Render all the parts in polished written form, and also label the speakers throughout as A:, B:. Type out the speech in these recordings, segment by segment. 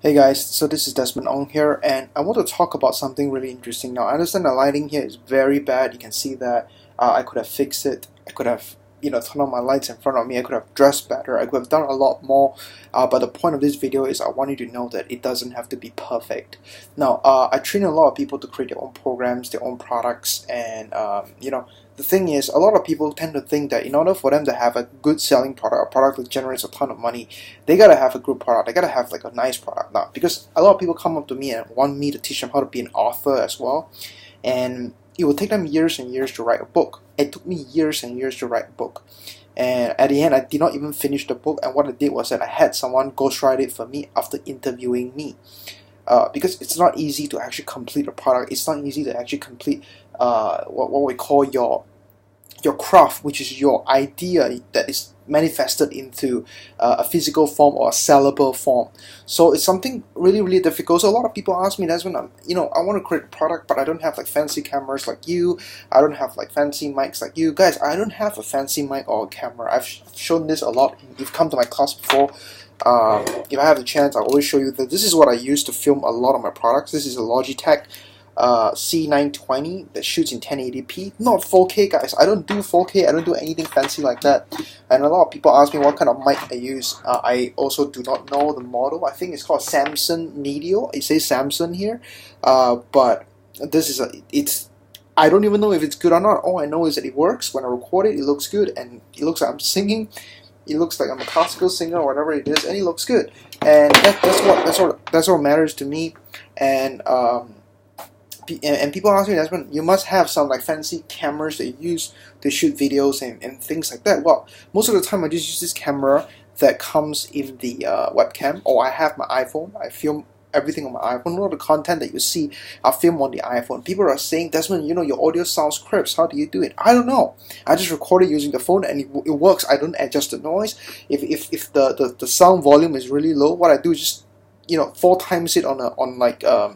A: Hey guys, so this is Desmond on here, and I want to talk about something really interesting. Now, I understand the lighting here is very bad. You can see that I could have fixed it. I could have, turned on my lights in front of me. I could have dressed better. I could have done a lot more. But the point of this video is I want you to know that it doesn't have to be perfect. Now, I train a lot of people to create their own programs, their own products, and the thing is, a lot of people tend to think that in order for them to have a good selling product, a product that generates a ton of money, they gotta have a good product. They gotta have like a nice product. Now, because a lot of people come up to me and want me to teach them how to be an author as well, and it will take them years and years to write a book. It took me years and years to write a book, and at the end, I did not even finish the book. And what I did was that I had someone ghostwrite it for me after interviewing me. Because it's not easy to actually complete a product. It's not easy to actually complete what we call your craft, which is your idea that is manifested into a physical form or a sellable form. So it's something really, really difficult. So a lot of people ask me, Desmond, I want to create a product, but I don't have like fancy cameras like you. I don't have like fancy mics like you. Guys, I don't have a fancy mic or a camera. I've shown this a lot. If you've come to my class before, if I have the chance, I'll always show you that this is what I use to film a lot of my products. This is a Logitech C920 that shoots in 1080p, not 4K, guys. I don't do 4K. I don't do anything fancy like that. And a lot of people ask me what kind of mic I use. I also do not know the model. I think it's called Samsung Medio. It says Samsung here, but this is I don't even know if it's good or not. All I know is that it works. When I record it, it looks good, and it looks like I'm singing. It looks like I'm a classical singer or whatever it is, and it looks good. And that's what matters to me. And people ask me, Desmond, you must have some like fancy cameras that you use to shoot videos and things like that. Well, most of the time I just use this camera that comes in the webcam, or I have my iPhone. I film everything on my iPhone. All the content that you see, I film on the iPhone. People are saying, Desmond, your audio sounds crisp. How do you do it? I don't know. I just record it using the phone, and it works. I don't adjust the noise. If the sound volume is really low, what I do is just 4 times it a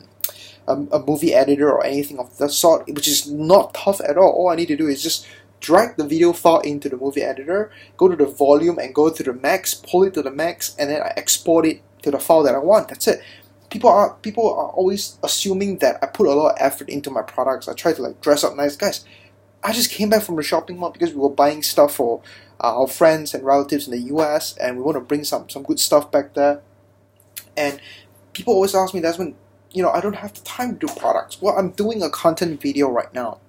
A: movie editor or anything of that sort, which is not tough at all. All I need to do is just drag the video file into the movie editor, go to the volume and go to the max, pull it to the max, and then I export it to the file that I want. That's it. People are always assuming that I put a lot of effort into my products. I try to like dress up nice. Guys, I just came back from the shopping mall because we were buying stuff for our friends and relatives in the US, and we want to bring some good stuff back there. And people always ask me, Desmond, I don't have the time to do products. Well, I'm doing a content video right now.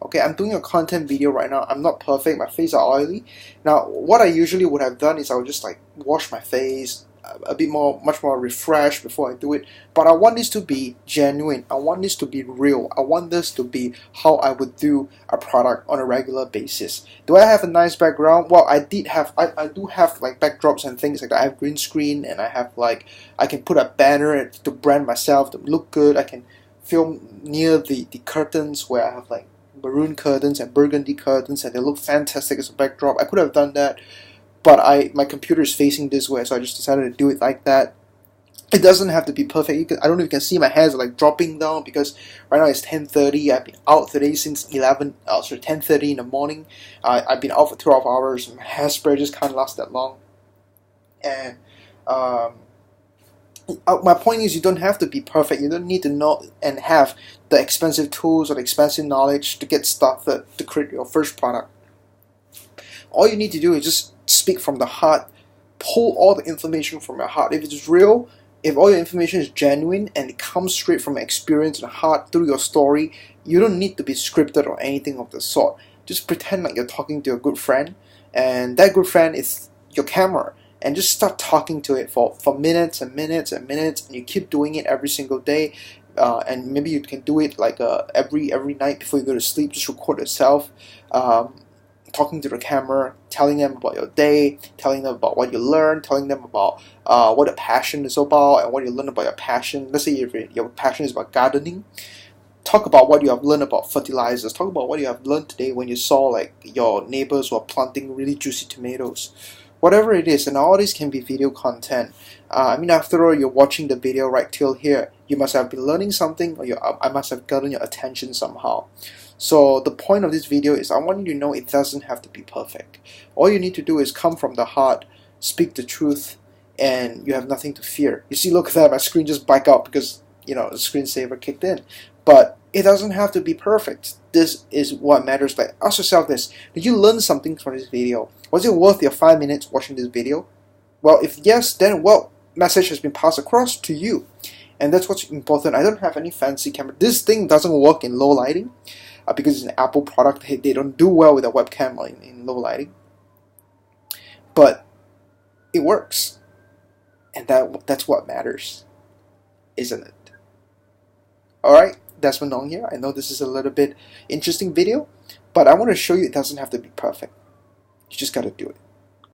A: Okay, I'm doing a content video right now. I'm not perfect. My face are oily. Now, what I usually would have done is I would just like wash my face much more refreshed before I do it. But I want this to be genuine. I want this to be real. I want this to be how I would do a product on a regular basis. Do I have a nice background? Well, I do have like backdrops and things like that. I have green screen, and I have like I can put a banner to brand myself to look good. I can film near the curtains where I have like maroon curtains and burgundy curtains, and they look fantastic as a backdrop. I could have done that, but my computer is facing this way, so I just decided to do it like that. It doesn't have to be perfect. I don't know if you can see my hairs are like dropping down because right now it's 10:30. I've been out today since 10:30 in the morning. I've been out for 12 hours. My hairspray just can't last that long. And my point is, you don't have to be perfect. You don't need to know and have the expensive tools or the expensive knowledge to get started to create your first product. All you need to do is just speak from the heart, pull all the information from your heart. If it's real, if all your information is genuine and it comes straight from experience and heart through your story, you don't need to be scripted or anything of the sort. Just pretend like you're talking to a good friend, and that good friend is your camera, and just start talking to it for minutes and minutes and minutes, and you keep doing it every single day. And maybe you can do it like every night before you go to sleep. Just record yourself talking to the camera, telling them about your day, telling them about what you learned, telling them about what a passion is about and what you learn about your passion. Let's say if your passion is about gardening, talk about what you have learned about fertilizers. Talk about what you have learned today when you saw like your neighbors were planting really juicy tomatoes. Whatever it is, and all this can be video content. After all, you're watching the video right till here. You must have been learning something, or I must have gotten your attention somehow. So the point of this video is I want you to know it doesn't have to be perfect. All you need to do is come from the heart, speak the truth, and you have nothing to fear. You see, look at that, my screen just blacked out because, you know, the screensaver kicked in. But it doesn't have to be perfect. This is what matters. Like, ask yourself this: did you learn something from this video? Was it worth your 5 minutes watching this video? Well, if yes, then well, message has been passed across to you, and that's what's important. I don't have any fancy camera. This thing doesn't work in low lighting because it's an Apple product. They don't do well with a webcam in low lighting, but it works, and that's what matters, isn't it? All right, Desmond on here. I know this is a little bit interesting video, but I want to show you it doesn't have to be perfect. You just got to do it.